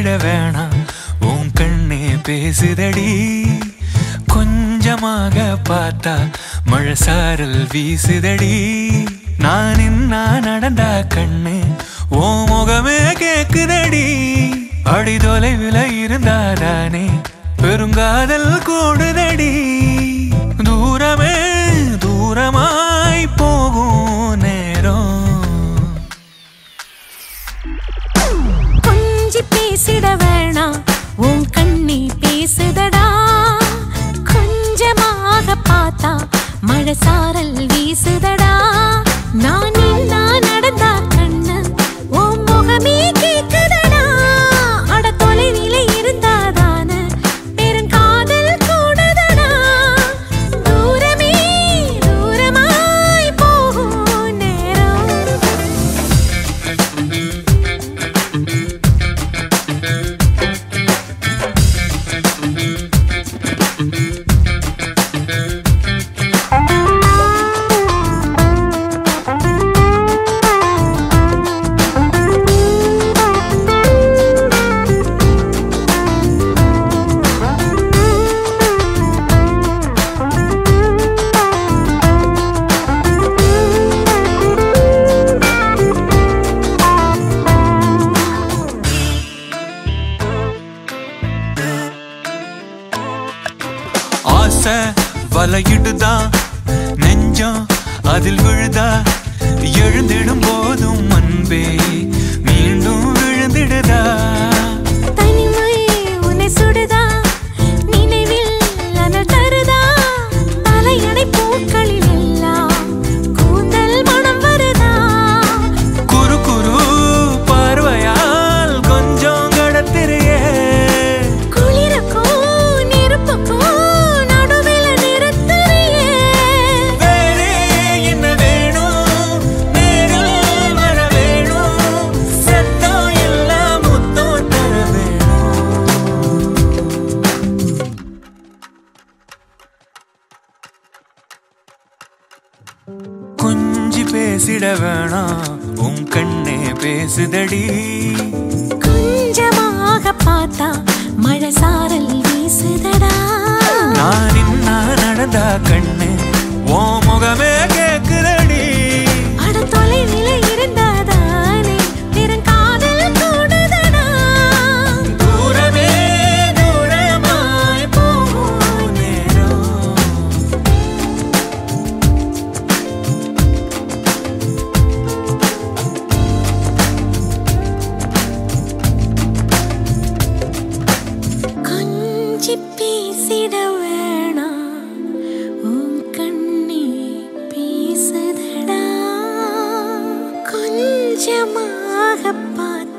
பேசிட வேணாம் உன் கண்ணே பேசுதடி கொஞ்சமாக பார்த்தா மழை சாரல் வீசுதடி நான் நின்னா நடந்தா கண்ணு ஓ முகமே கேக்குதடி அடி தொலைவில் இருந்தாதானே பெருங்காதல் கூடுதடி தூரமே தூரமாய் போகும் நேரம் கொஞ்சி பேசிட வேணாம் உன் கண்ணி பேசுதடா கொஞ்சமாக பார்த்தா மழை சாரல் வீசுதடா நான் நின்னா நடந்தா கண்ணு ஓ முகமே கேக்குதடா அட தொலைவில இருந்தாதான பெருங்காதல் கூடுதடா தூரமே தூரமாய் போகும் நேரம் ஆசை வலையிடுதான் நெஞ்சம் அதில் விழுதா எழுந்திடும் போதும் அன்பே மீண்டும் விழுந்திடுதா தனிமை உன்னை சுடுதா நினைவில் அனல் தருதா தலையணை பூக்களில் எல்லாம் கூந்தல் மனம் வருதா குறு குறு பார்வையால் கொஞ்சம் கடத்திரையே குளிருக்கும் நெருப்புக்கும் நடுவில் நிறுத்துறியே வேறே என்ன வேணும் நேரில் வர வேணும் சத்தம் எல்லாம் முத்தம் தர வேணும் கொஞ்சி பேசிட வேணாம் உன் கண்ணே பேசுதடி கொஞ்சமாக பார்த்தா மழை சாரல் வீசுதடா நான் நின்னா நடந்தா கண்ணு ஓ முகமே கேக்குதடி அட தொலைவில இருந்தாதானே பெருங்காதல் கூடுதடா தூரமே தூரமாய் போகும் நேரம் கொஞ்சி பேசிட வேணாம் உன் கண்ணி பேசுதடா கொஞ்சமாக பார்த்து